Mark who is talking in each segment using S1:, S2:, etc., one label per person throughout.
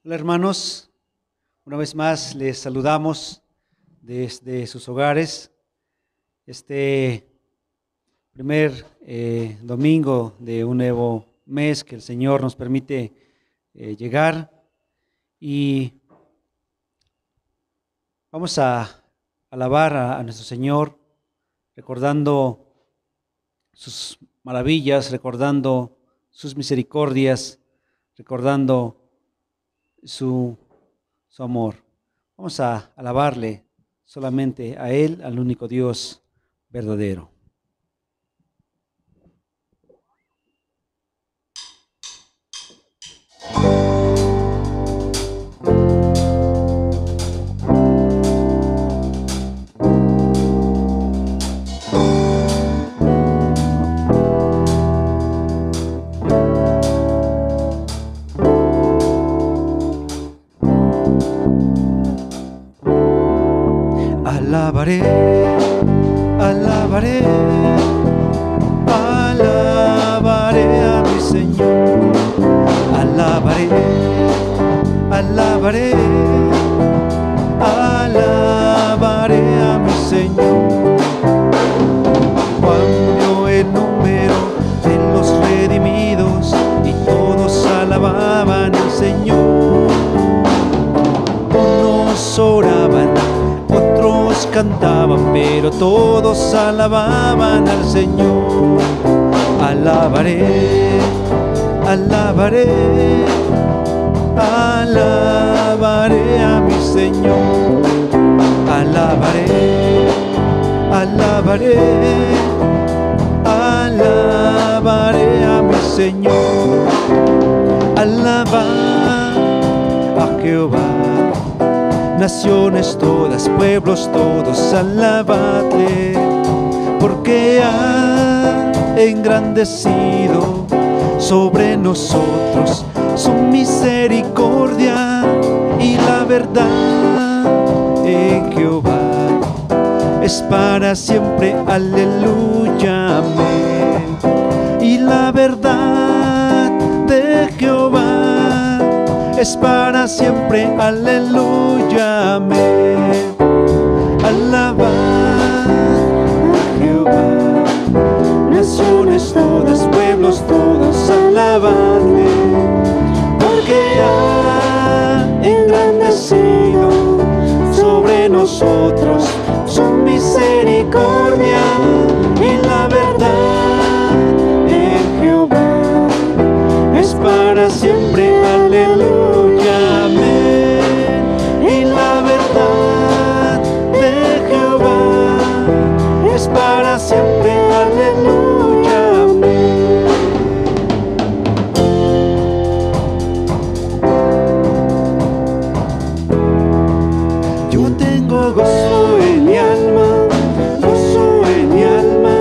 S1: Hola hermanos, una vez más les saludamos desde sus hogares. Este primer domingo de un nuevo mes que el Señor nos permite llegar, y vamos a alabar a nuestro Señor, recordando sus maravillas, recordando sus misericordias, recordando su amor. Vamos a alabarle solamente a Él, al único Dios verdadero. Alabaré, alabaré, alabaré a mi Señor. Alabaré, alabaré, alabaré a mi Señor. Cambió el número de los redimidos y todos alababan al Señor. Unos oraban, otros cantaban, pero todos alababan al Señor. Alabaré, alabaré, alabaré a mi Señor. Alabaré, alabaré, alabaré a mi Señor. Alabad a Jehová, naciones todas, pueblos todos, alabadle, porque ha engrandecido sobre nosotros su misericordia y la verdad de Jehová es para siempre, aleluya, amén. Y la verdad de Jehová es para siempre, aleluya, amén. Alabad a Jehová, naciones todas, pueblos todos, alabadle, porque ha engrandecido sobre nosotros su misericordia y la verdad de Jehová es para siempre, aleluya, amén. Y la verdad de Jehová es para siempre, aleluya, amén. Yo tengo gozo en mi alma, gozo en mi alma,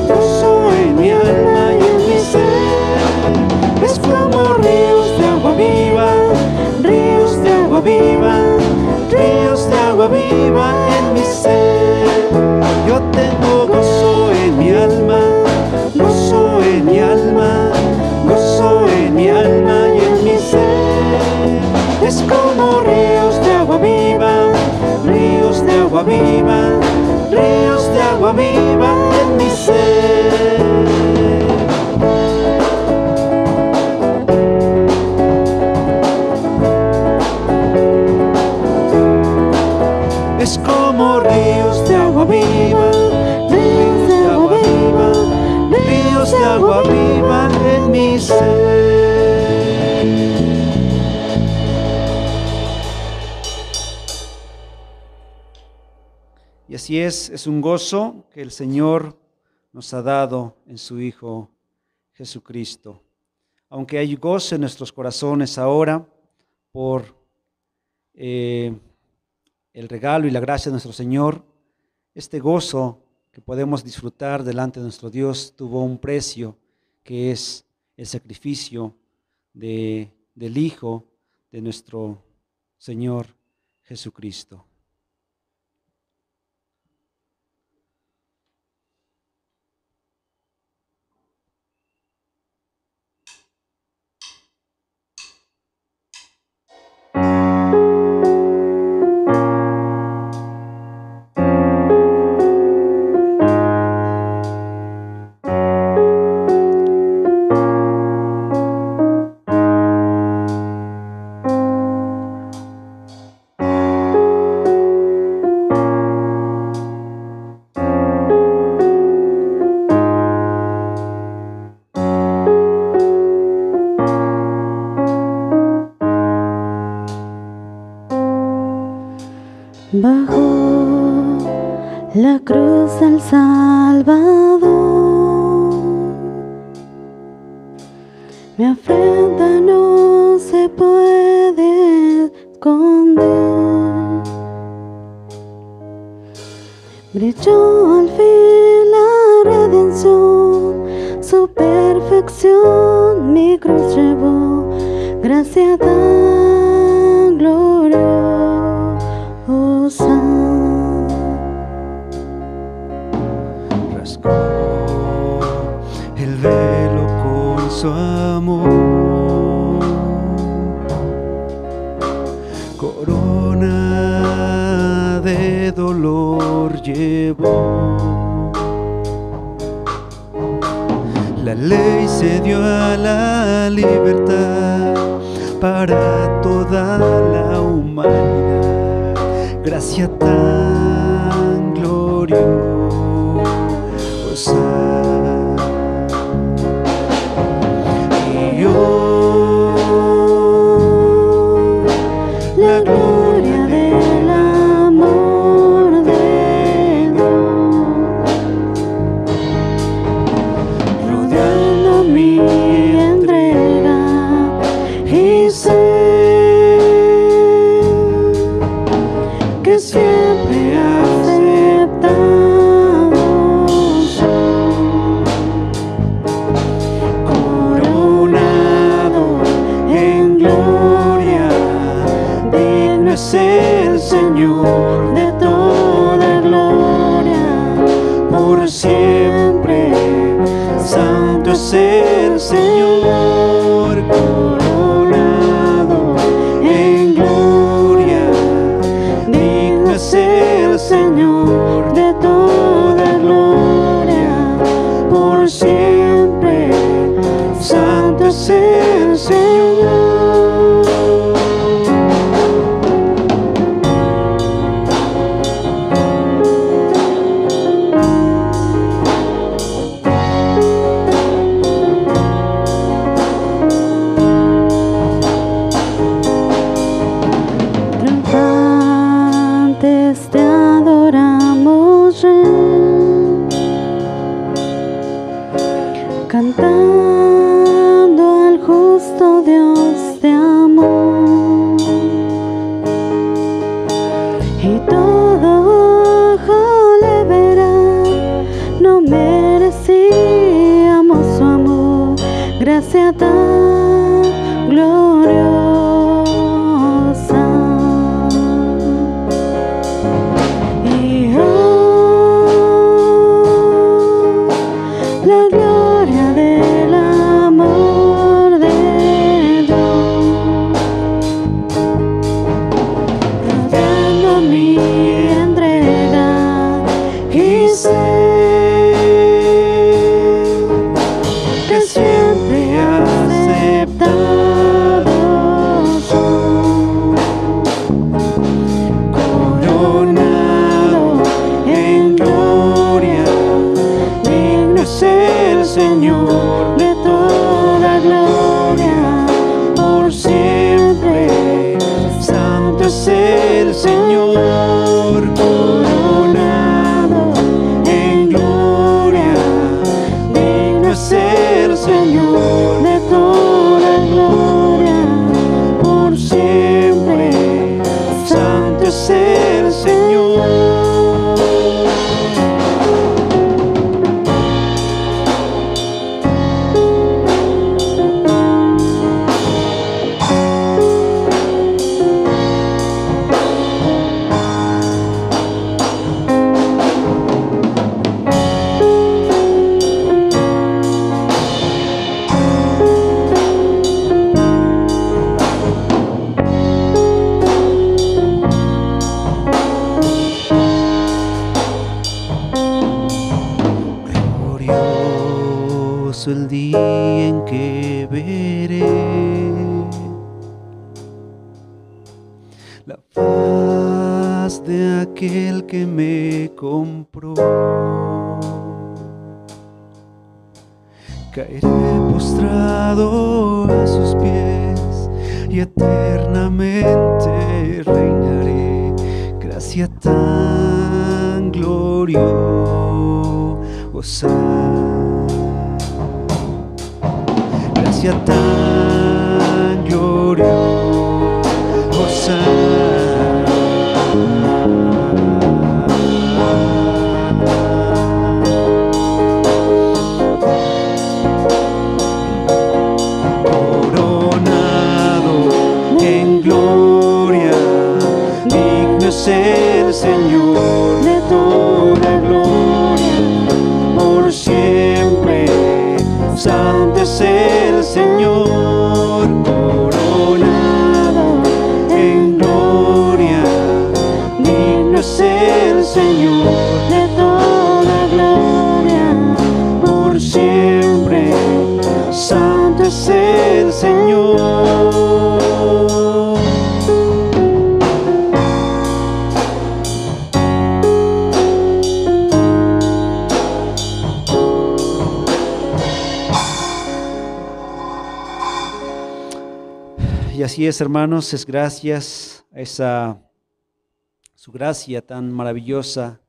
S1: gozo en mi alma y en mi ser. Es como ríos de agua viva, ríos de agua viva, ríos de agua viva en mi ser. Yo tengo gozo en mi alma, gozo en mi alma, gozo en mi alma y en mi ser. Es como ríos de agua viva, ríos de agua viva, ríos de agua viva en mi ser. Es como ríos de agua viva, ríos de agua viva, ríos de agua viva en mi ser. Y así es un gozo que el Señor nos ha dado en su Hijo Jesucristo. Aunque hay gozo en nuestros corazones ahora por el regalo y la gracia de nuestro Señor, este gozo que podemos disfrutar delante de nuestro Dios tuvo un precio, que es el sacrificio del Hijo de nuestro Señor Jesucristo.
S2: bajo la cruz del Salvador. Mi afrenta no se puede esconder. Brilló al fin la redención, su perfección mi cruz llevó, gracia tan gloriosa.
S1: Rasgó el velo con su amor, corona de dolor llevó. La ley se dio a la libertad para toda la humanidad, gracia tan gloriosa. Y hoy la gloria del amor de Dios rodeando mi entrega, y sé que siempre aceptado soy, coronado en gloria, digno es el Señor de toda gloria, por siempre santo es el Señor, coronado en gloria, digno es el Señor de toda gloria, por siempre santo es el Señor. Triunfantes te adoramos, Rey, cantando al justo Dios te amó, y todo ojo le verá, no merecíamos su amor, gracia tan gloriosa. Y hoy la gloria del amor de Dios rodeando mi entrega, y sé que siempre aceptado soy, coronado en gloria, digno es el Señor de toda gloria, por siempre santo es el Señor, coronado en gloria, digno es el Señor de toda gloria, por siempre santo es el Señor. Glorioso el día en que veré la faz de aquel que me compró. Caeré postrado a sus pies y eternamente reinaré. Gracias gracia tan gloriosa, gracia tan gloriosa. El Señor de toda gloria, por siempre. Santo es el Señor, coronado en gloria. Digno es el Señor de toda gloria, por siempre. Santo es el Señor. Y así es, hermanos, es gracias a su gracia tan maravillosa,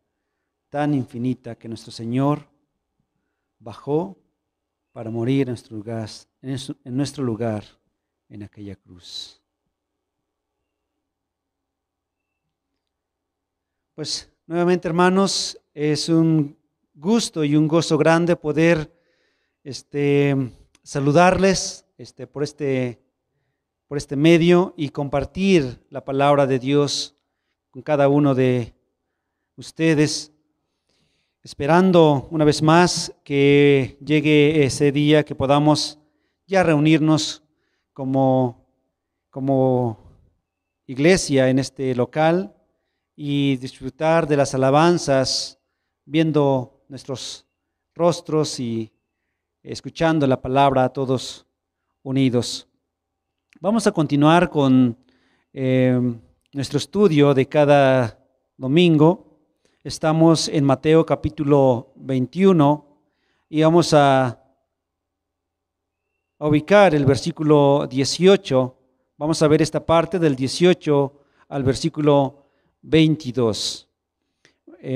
S1: tan infinita, que nuestro Señor bajó para morir en nuestro lugar, en aquella cruz. Pues nuevamente, hermanos, es un gusto y un gozo grande poder saludarles por este medio y compartir la palabra de Dios con cada uno de ustedes, esperando una vez más que llegue ese día que podamos ya reunirnos como iglesia en este local y disfrutar de las alabanzas, viendo nuestros rostros y escuchando la palabra todos unidos. Vamos a continuar con nuestro estudio de cada domingo. Estamos en Mateo capítulo 21 y vamos a ubicar el versículo 18. Vamos a ver esta parte del 18 al versículo 22.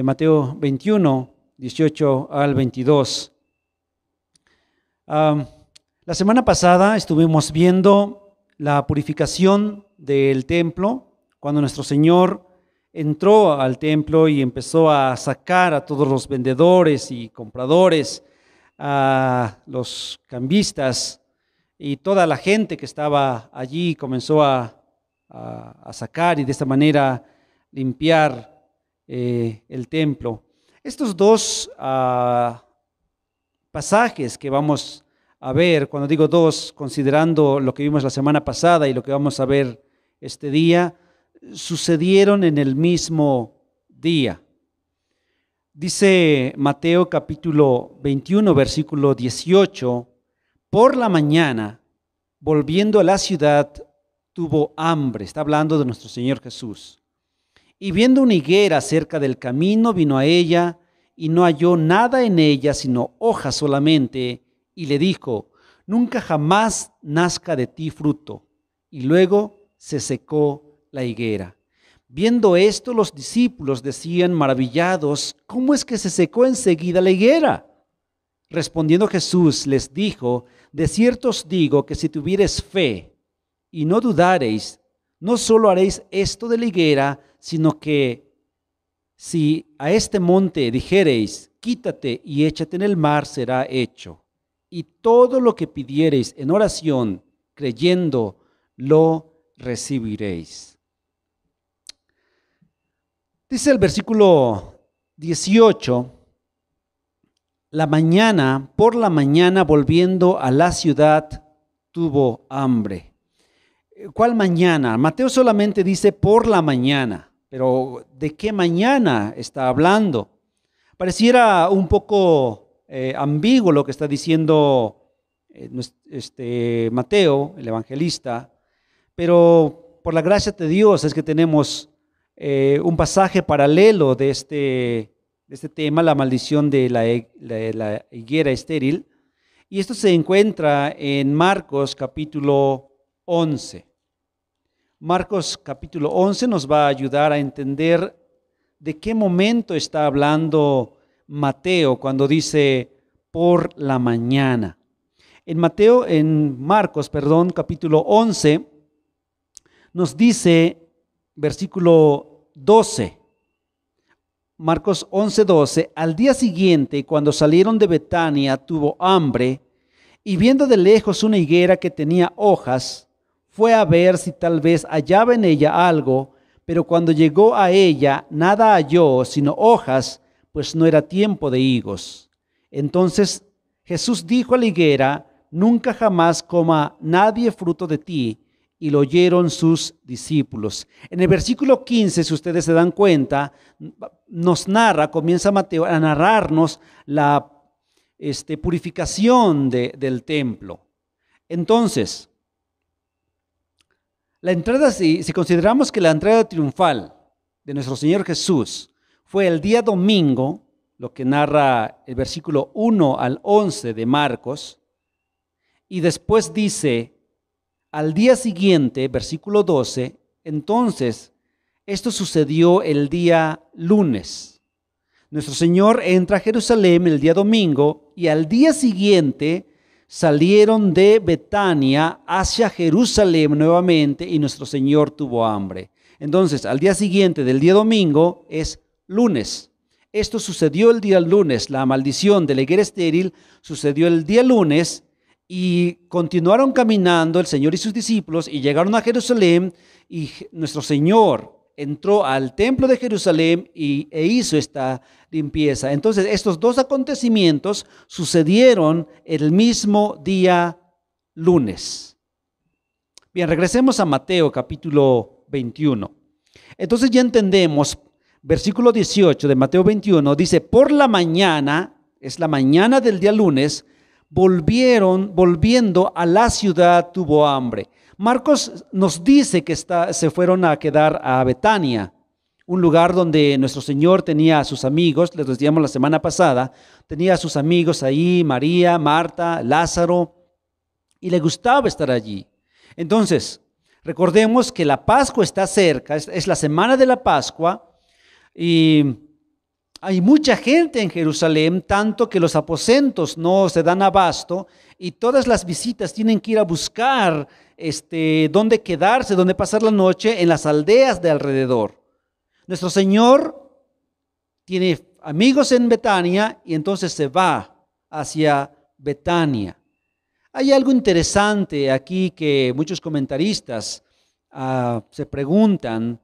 S1: Mateo 21, 18 al 22. La semana pasada estuvimos viendo la purificación del templo, cuando nuestro Señor entró al templo y empezó a sacar a todos los vendedores y compradores, a los cambistas y toda la gente que estaba allí, comenzó a sacar y de esta manera limpiar el templo. Estos dos pasajes que vamos a ver, cuando digo dos, considerando lo que vimos la semana pasada y lo que vamos a ver este día, sucedieron en el mismo día. Dice Mateo capítulo 21, versículo 18, por la mañana, volviendo a la ciudad, tuvo hambre. Está hablando de nuestro Señor Jesús. Y viendo una higuera cerca del camino, vino a ella y no halló nada en ella, sino hojas solamente, y le dijo, nunca jamás nazca de ti fruto. Y luego se secó la higuera. Viendo esto, los discípulos decían maravillados, ¿cómo es que se secó enseguida la higuera? Respondiendo Jesús les dijo, de cierto os digo que si tuviereis fe y no dudareis, no solo haréis esto de la higuera, sino que si a este monte dijereis, quítate y échate en el mar, será hecho. Y todo lo que pidiereis en oración, creyendo, lo recibiréis. Dice el versículo 18, por la mañana, volviendo a la ciudad, tuvo hambre. ¿Cuál mañana? Mateo solamente dice por la mañana, pero ¿de qué mañana está hablando? Pareciera un poco ambiguo lo que está diciendo Mateo, el evangelista, pero por la gracia de Dios es que tenemos un pasaje paralelo de este tema, la maldición de la higuera estéril, y esto se encuentra en Marcos capítulo 11. Marcos capítulo 11 nos va a ayudar a entender de qué momento está hablando Mateo cuando dice por la mañana. En Marcos, capítulo 11, nos dice, versículo 12, Marcos 11:12, al día siguiente, cuando salieron de Betania, tuvo hambre, y viendo de lejos una higuera que tenía hojas, fue a ver si tal vez hallaba en ella algo, pero cuando llegó a ella, nada halló, sino hojas, pues no era tiempo de higos. Entonces Jesús dijo a la higuera, nunca jamás coma nadie fruto de ti. Y lo oyeron sus discípulos. En el versículo 15, si ustedes se dan cuenta, comienza Mateo a narrarnos la purificación del templo. Entonces, la entrada, si consideramos que la entrada triunfal de nuestro Señor Jesús fue el día domingo, lo que narra el versículo 1 al 11 de Marcos, y después dice, al día siguiente, versículo 12, entonces, esto sucedió el día lunes. Nuestro Señor entra a Jerusalén el día domingo y al día siguiente salieron de Betania hacia Jerusalén nuevamente y nuestro Señor tuvo hambre. Entonces, al día siguiente del día domingo es lunes. Esto sucedió el día lunes. La maldición de la higuera estéril sucedió el día lunes. Y continuaron caminando el Señor y sus discípulos y llegaron a Jerusalén y nuestro Señor entró al templo de Jerusalén e hizo esta limpieza. Entonces estos dos acontecimientos sucedieron el mismo día lunes. Bien, regresemos a Mateo capítulo 21. Entonces ya entendemos, versículo 18 de Mateo 21 dice, por la mañana, es la mañana del día lunes, volviendo a la ciudad tuvo hambre. Marcos nos dice que se fueron a quedar a Betania, un lugar donde nuestro Señor tenía a sus amigos, les decíamos la semana pasada, tenía a sus amigos ahí, María, Marta, Lázaro, y le gustaba estar allí. Entonces, recordemos que la Pascua está cerca, es la semana de la Pascua, y hay mucha gente en Jerusalén, tanto que los aposentos no se dan abasto y todas las visitas tienen que ir a buscar dónde quedarse, dónde pasar la noche en las aldeas de alrededor. Nuestro Señor tiene amigos en Betania y entonces se va hacia Betania. Hay algo interesante aquí que muchos comentaristas se preguntan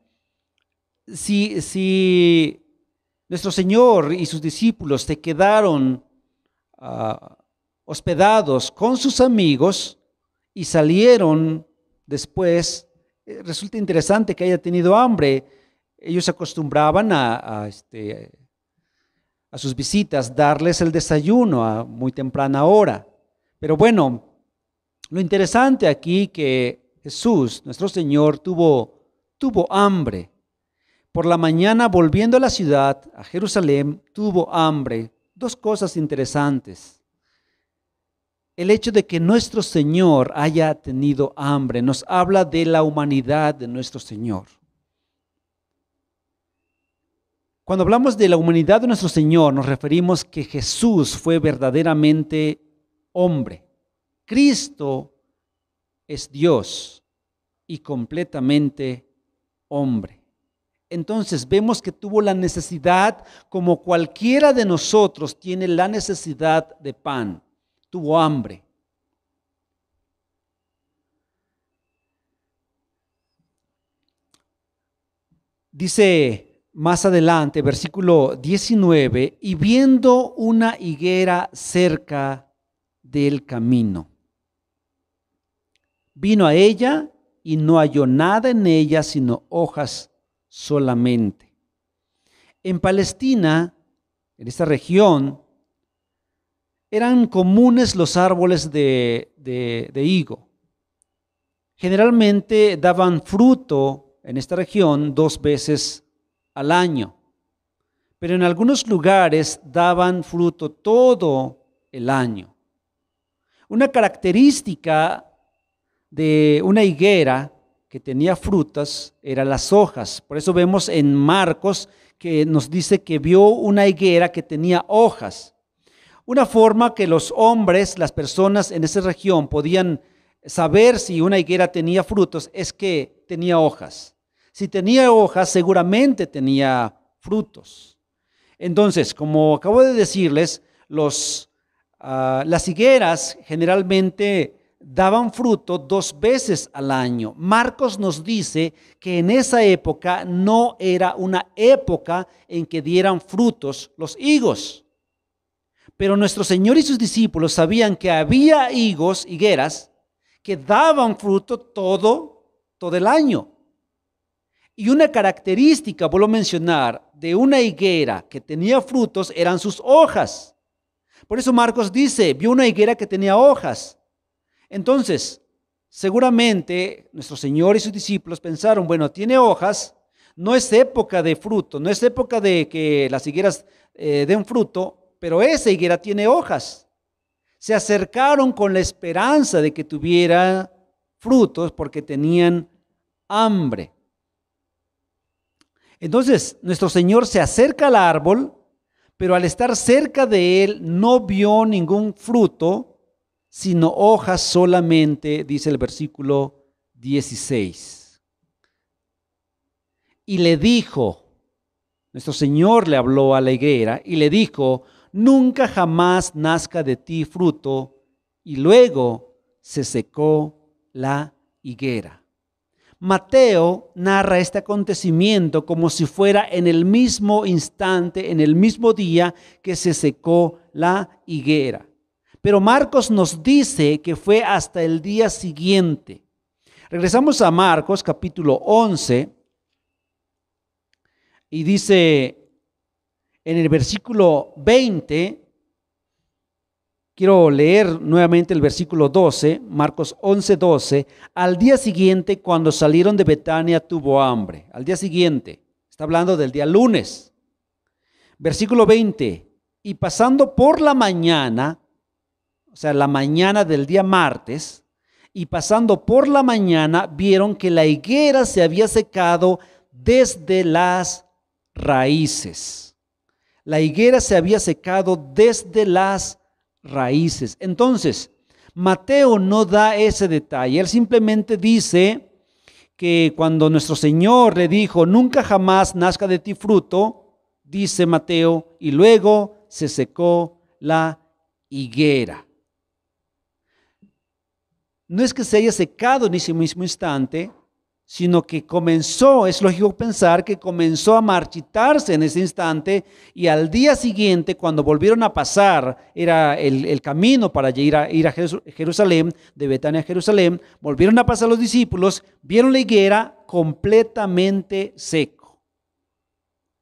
S1: si nuestro Señor y sus discípulos se quedaron hospedados con sus amigos y salieron después. Resulta interesante que haya tenido hambre. Ellos acostumbraban a sus visitas darles el desayuno a muy temprana hora. Pero bueno, lo interesante aquí que Jesús, nuestro Señor, tuvo hambre. Por la mañana, volviendo a la ciudad, a Jerusalén, tuvo hambre. Dos cosas interesantes. El hecho de que nuestro Señor haya tenido hambre nos habla de la humanidad de nuestro Señor. Cuando hablamos de la humanidad de nuestro Señor, nos referimos que Jesús fue verdaderamente hombre. Cristo es Dios y completamente hombre. Entonces vemos que tuvo la necesidad, como cualquiera de nosotros tiene la necesidad de pan. Tuvo hambre. Dice más adelante, versículo 19, y viendo una higuera cerca del camino, vino a ella y no halló nada en ella sino hojas solamente. En Palestina, en esta región, eran comunes los árboles de higo. Generalmente daban fruto en esta región 2 veces al año, pero en algunos lugares daban fruto todo el año. Una característica de una higuera que tenía frutas eran las hojas. Por eso vemos en Marcos que nos dice que vio una higuera que tenía hojas. Una forma que los hombres, las personas en esa región podían saber si una higuera tenía frutos es que tenía hojas. Si tenía hojas, seguramente tenía frutos. Entonces, como acabo de decirles, las higueras generalmente daban fruto 2 veces al año. Marcos nos dice que en esa época no era una época en que dieran frutos los higos. Pero nuestro Señor y sus discípulos sabían que había higueras, que daban fruto todo el año. Y una característica, vuelvo a mencionar, de una higuera que tenía frutos eran sus hojas. Por eso Marcos dice, vio una higuera que tenía hojas. Entonces, seguramente nuestro Señor y sus discípulos pensaron, bueno, tiene hojas, no es época de fruto, no es época de que las higueras den fruto, pero esa higuera tiene hojas. Se acercaron con la esperanza de que tuviera frutos porque tenían hambre. Entonces, nuestro Señor se acerca al árbol, pero al estar cerca de él no vio ningún fruto, sino hojas solamente, dice el versículo 16. Y le dijo, nuestro Señor le habló a la higuera y le dijo, nunca jamás nazca de ti fruto. Y luego se secó la higuera. Mateo narra este acontecimiento como si fuera en el mismo instante, en el mismo día que se secó la higuera. Pero Marcos nos dice que fue hasta el día siguiente. Regresamos a Marcos capítulo 11 y dice en el versículo 20, quiero leer nuevamente el versículo 12, Marcos 11, 12. Al día siguiente, cuando salieron de Betania, tuvo hambre. Al día siguiente, está hablando del día lunes. Versículo 20, y pasando por la mañana, o sea, la mañana del día martes, y pasando por la mañana, vieron que la higuera se había secado desde las raíces. La higuera se había secado desde las raíces. Entonces, Mateo no da ese detalle. Él simplemente dice que cuando nuestro Señor le dijo, nunca jamás nazca de ti fruto, dice Mateo, y luego se secó la higuera. No es que se haya secado en ese mismo instante, sino que comenzó, es lógico pensar que comenzó a marchitarse en ese instante, y al día siguiente, cuando volvieron a pasar, era el camino para ir a Jerusalén, de Betania a Jerusalén, volvieron a pasar los discípulos, vieron la higuera completamente seco.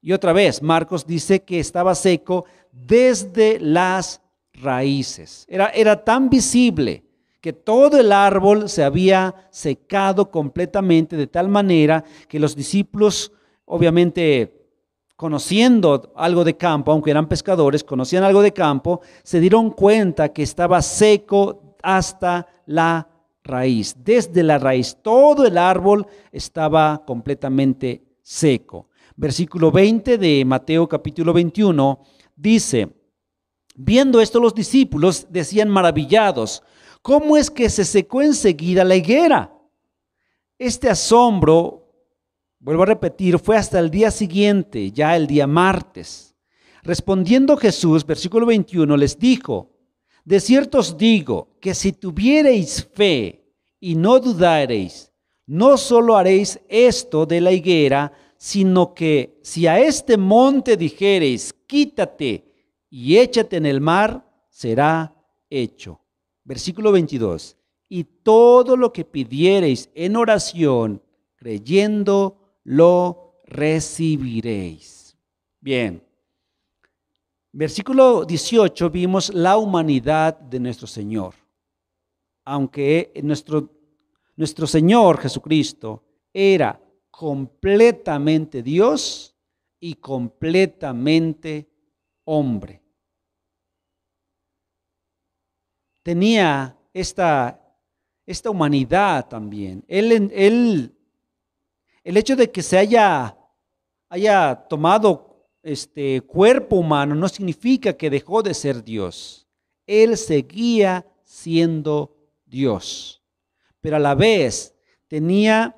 S1: Y otra vez, Marcos dice que estaba seco desde las raíces. Era tan visible que todo el árbol se había secado completamente, de tal manera que los discípulos, obviamente conociendo algo de campo, aunque eran pescadores, conocían algo de campo, se dieron cuenta que estaba seco hasta la raíz. Desde la raíz, todo el árbol estaba completamente seco. Versículo 20 de Mateo capítulo 21 dice, viendo esto los discípulos decían maravillados, ¿cómo es que se secó enseguida la higuera? Este asombro, vuelvo a repetir, fue hasta el día siguiente, ya el día martes. Respondiendo Jesús, versículo 21, les dijo, de cierto os digo que si tuviereis fe y no dudareis, no solo haréis esto de la higuera, sino que si a este monte dijereis, quítate y échate en el mar, será hecho. Versículo 22, y todo lo que pidiereis en oración, creyendo, lo recibiréis. Bien, versículo 18 vimos la humanidad de nuestro Señor. Aunque nuestro Señor Jesucristo era completamente Dios y completamente hombre. Tenía esta humanidad también. El hecho de que se haya haya tomado cuerpo humano no significa que dejó de ser Dios. Él seguía siendo Dios, pero a la vez tenía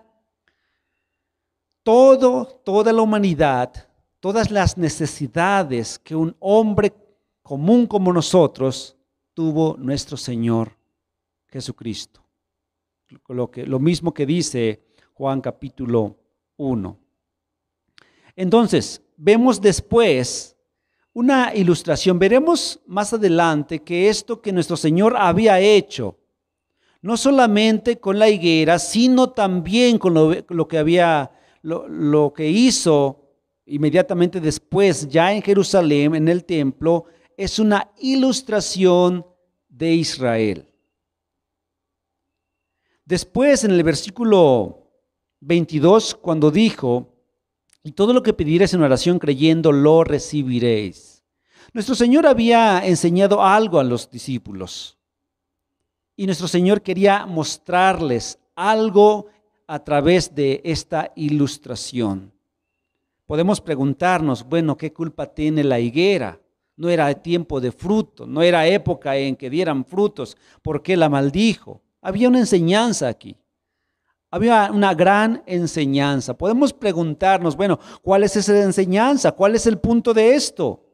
S1: toda la humanidad, todas las necesidades que un hombre común como nosotros tuvo nuestro Señor Jesucristo. Lo mismo que dice Juan capítulo 1. Entonces, vemos después una ilustración. Veremos más adelante que esto que nuestro Señor había hecho, no solamente con la higuera, sino también con lo que hizo inmediatamente después, ya en Jerusalén, en el templo, es una ilustración de Israel. Después, en el versículo 22, cuando dijo: y todo lo que pidierais en oración creyendo, lo recibiréis. Nuestro Señor había enseñado algo a los discípulos. Y nuestro Señor quería mostrarles algo a través de esta ilustración. Podemos preguntarnos, bueno, ¿qué culpa tiene la higuera? No era tiempo de fruto, no era época en que dieran frutos. ¿Por qué la maldijo? Había una enseñanza aquí. Había una gran enseñanza. Podemos preguntarnos, bueno, ¿cuál es esa enseñanza? ¿Cuál es el punto de esto?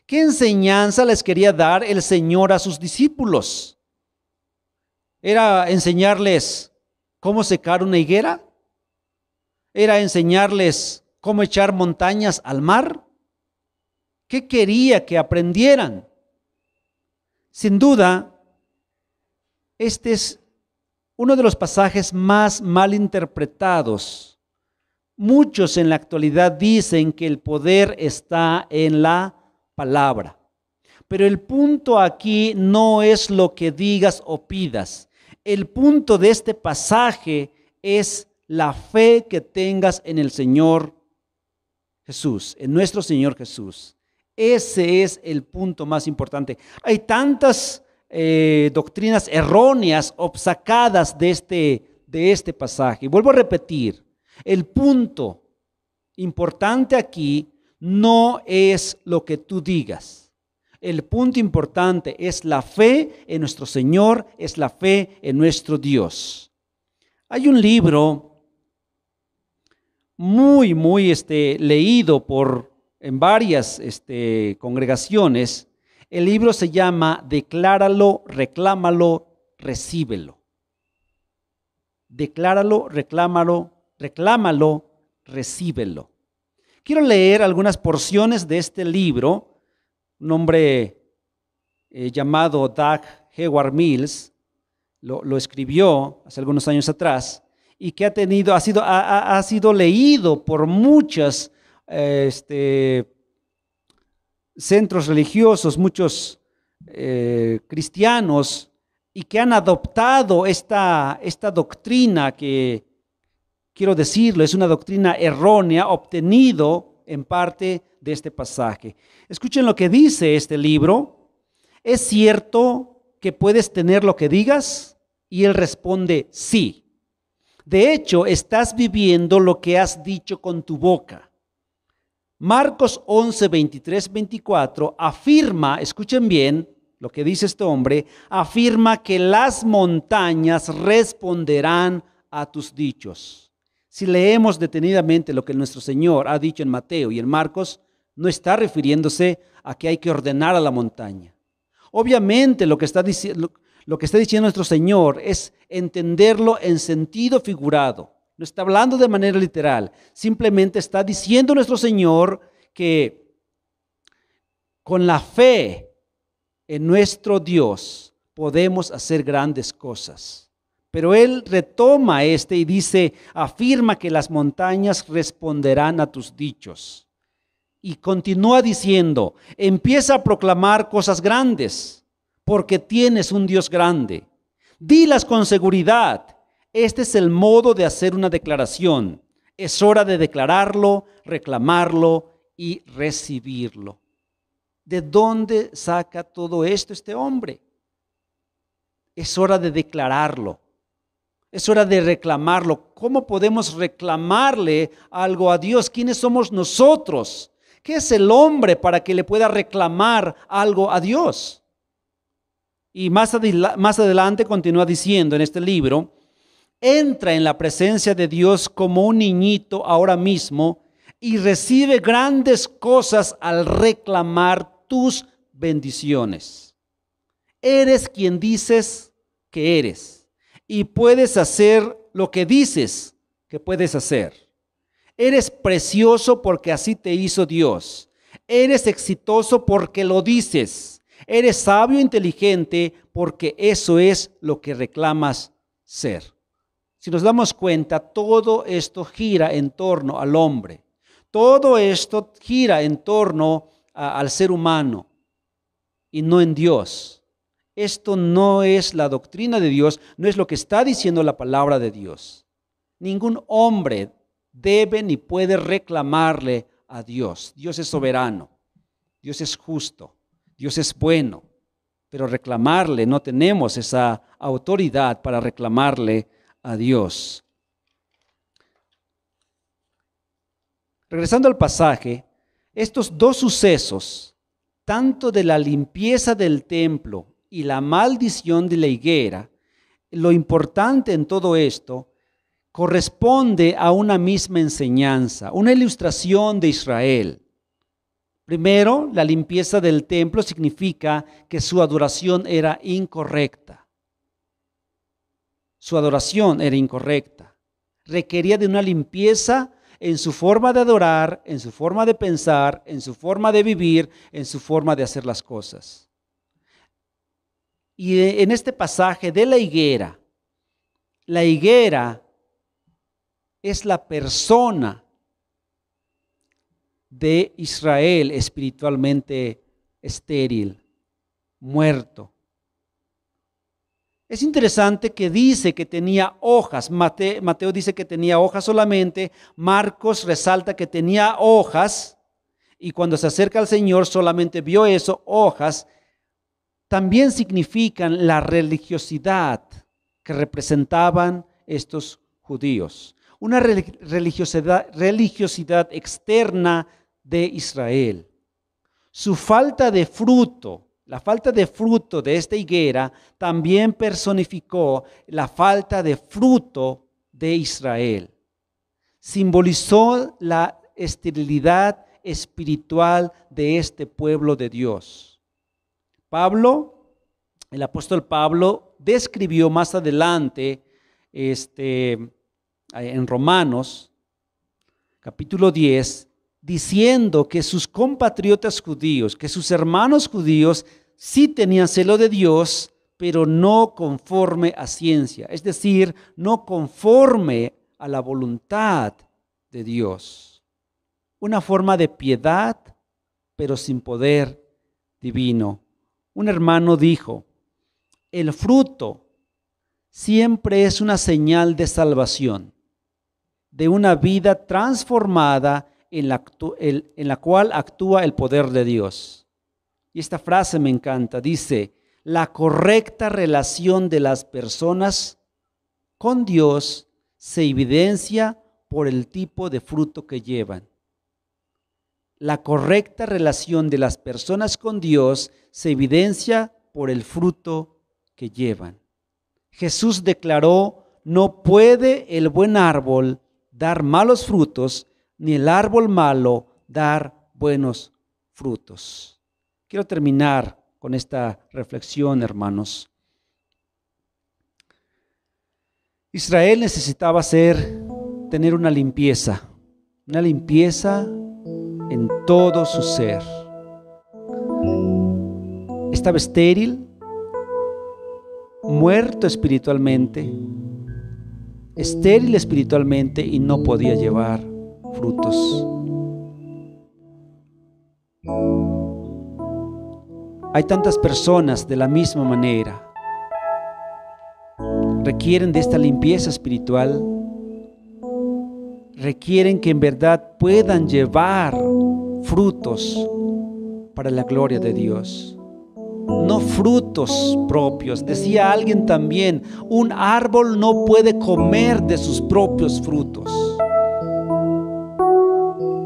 S1: ¿Qué enseñanza les quería dar el Señor a sus discípulos? ¿Era enseñarles cómo secar una higuera? ¿Era enseñarles cómo echar montañas al mar? ¿Qué quería que aprendieran? Sin duda, este es uno de los pasajes más mal interpretados. Muchos en la actualidad dicen que el poder está en la palabra. Pero el punto aquí no es lo que digas o pidas. El punto de este pasaje es la fe que tengas en el Señor Jesús, en nuestro Señor Jesús. Ese es el punto más importante. Hay tantas doctrinas erróneas obsacadas de este pasaje. Vuelvo a repetir, el punto importante aquí no es lo que tú digas. El punto importante es la fe en nuestro Señor, es la fe en nuestro Dios. Hay un libro muy leído en varias congregaciones. El libro se llama Decláralo, Reclámalo, Recíbelo. Decláralo, reclámalo, recíbelo. Quiero leer algunas porciones de este libro. Un hombre llamado Doug Heward Mills lo escribió hace algunos años atrás y que ha sido leído por muchos centros religiosos, muchos cristianos, y que han adoptado esta doctrina que, quiero decirlo, es una doctrina errónea, obtenido en parte de este pasaje. Escuchen lo que dice este libro. ¿Es cierto que puedes tener lo que digas? Y él responde, sí. De hecho, estás viviendo lo que has dicho con tu boca. Marcos 11, 23, 24 afirma, escuchen bien lo que dice este hombre, afirma que las montañas responderán a tus dichos. Si leemos detenidamente lo que nuestro Señor ha dicho en Mateo y en Marcos, no está refiriéndose a que hay que ordenar a la montaña. Obviamente lo que está diciendo nuestro Señor es entenderlo en sentido figurado. No está hablando de manera literal. Simplemente está diciendo nuestro Señor que con la fe en nuestro Dios podemos hacer grandes cosas. Pero Él retoma y dice, afirma que las montañas responderán a tus dichos. Y continúa diciendo, empieza a proclamar cosas grandes, porque tienes un Dios grande. Dilas con seguridad. Este es el modo de hacer una declaración. Es hora de declararlo, reclamarlo y recibirlo. ¿De dónde saca todo esto este hombre? Es hora de declararlo. Es hora de reclamarlo. ¿Cómo podemos reclamarle algo a Dios? ¿Quiénes somos nosotros? ¿Qué es el hombre para que le pueda reclamar algo a Dios? Y más adelante continúa diciendo en este libro: entra en la presencia de Dios como un niñito ahora mismo y recibe grandes cosas al reclamar tus bendiciones. Eres quien dices que eres y puedes hacer lo que dices que puedes hacer. Eres precioso porque así te hizo Dios. Eres exitoso porque lo dices. Eres sabio e inteligente porque eso es lo que reclamas ser. Si nos damos cuenta, todo esto gira en torno al hombre. Todo esto gira en torno al ser humano y no en Dios. Esto no es la doctrina de Dios, no es lo que está diciendo la palabra de Dios. Ningún hombre debe ni puede reclamarle a Dios. Dios es soberano, Dios es justo, Dios es bueno, pero reclamarle, no tenemos esa autoridad para reclamarle a Dios. Regresando al pasaje, estos dos sucesos, tanto de la limpieza del templo y la maldición de la higuera, lo importante en todo esto corresponde a una misma enseñanza, una ilustración de Israel. Primero, la limpieza del templo significa que su adoración era incorrecta. Su adoración era incorrecta. Requería de una limpieza en su forma de adorar, en su forma de pensar, en su forma de vivir, en su forma de hacer las cosas. Y en este pasaje de la higuera es la persona de Israel espiritualmente estéril, muerto. Es interesante que dice que tenía hojas. Mateo dice que tenía hojas solamente. Marcos resalta que tenía hojas. Y cuando se acerca al Señor solamente vio eso, hojas. También significan la religiosidad que representaban estos judíos. Una religiosidad externa de Israel. Su falta de fruto, la falta de fruto de esta higuera también personificó la falta de fruto de Israel. Simbolizó la esterilidad espiritual de este pueblo de Dios. El apóstol Pablo describió más adelante en Romanos capítulo 10, diciendo que sus compatriotas judíos, que sus hermanos judíos sí tenían celo de Dios, pero no conforme a ciencia, es decir, no conforme a la voluntad de Dios. Una forma de piedad, pero sin poder divino. Un hermano dijo: el fruto siempre es una señal de salvación, de una vida transformada en la cual actúa el poder de Dios. Y esta frase me encanta, dice: la correcta relación de las personas con Dios se evidencia por el tipo de fruto que llevan. La correcta relación de las personas con Dios se evidencia por el fruto que llevan. Jesús declaró: no puede el buen árbol dar malos frutos, ni el árbol malo dar buenos frutos. Quiero terminar con esta reflexión, hermanos. Israel necesitaba tener una limpieza en todo su ser. Estaba estéril, muerto espiritualmente, estéril espiritualmente y no podía llevar frutos. Hay tantas personas de la misma manera. Requieren de esta limpieza espiritual. Requieren que en verdad puedan llevar frutos para la gloria de Dios. no frutos propios. Decía alguien también, un árbol no puede comer de sus propios frutos.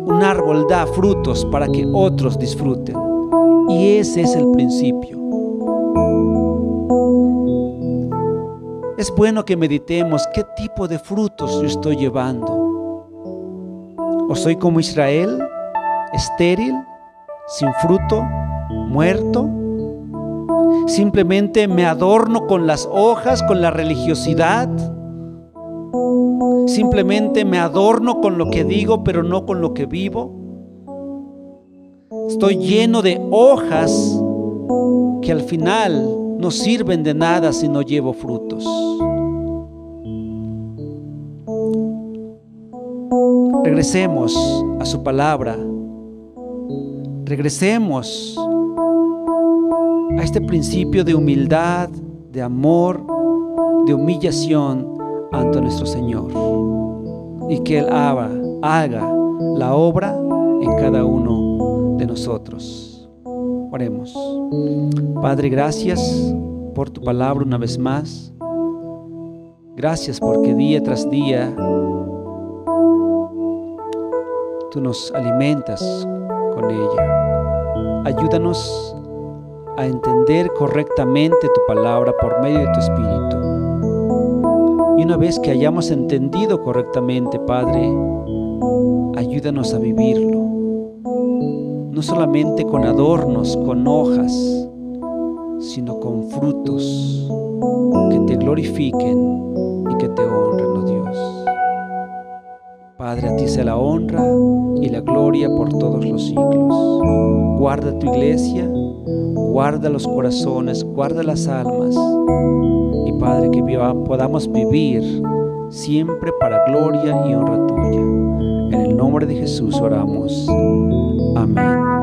S1: Un árbol da frutos para que otros disfruten. Y ese es el principio. Es bueno que meditemos qué tipo de frutos yo estoy llevando. ¿O soy como Israel, estéril, sin fruto, muerto? ¿Simplemente me adorno con las hojas, con la religiosidad? ¿Simplemente me adorno con lo que digo, pero no con lo que vivo? Estoy lleno de hojas que al final no sirven de nada si no llevo frutos. Regresemos a su palabra. Regresemos a este principio de humildad, de amor, de humillación ante nuestro Señor. Y que Él haga la obra en cada uno de nosotros. Oremos. Padre, gracias por tu palabra una vez más. Gracias porque día tras día tú nos alimentas con ella. Ayúdanos a entender correctamente tu palabra por medio de tu Espíritu. Y una vez que hayamos entendido correctamente, Padre, ayúdanos a vivirlo. No solamente con adornos, con hojas, sino con frutos que te glorifiquen y que te honren, oh Dios. Padre, a ti sea la honra y la gloria por todos los siglos. Guarda tu iglesia, guarda los corazones, guarda las almas. Y Padre, que podamos vivir siempre para gloria y honra tuya. En el nombre de Jesús oramos. Amén.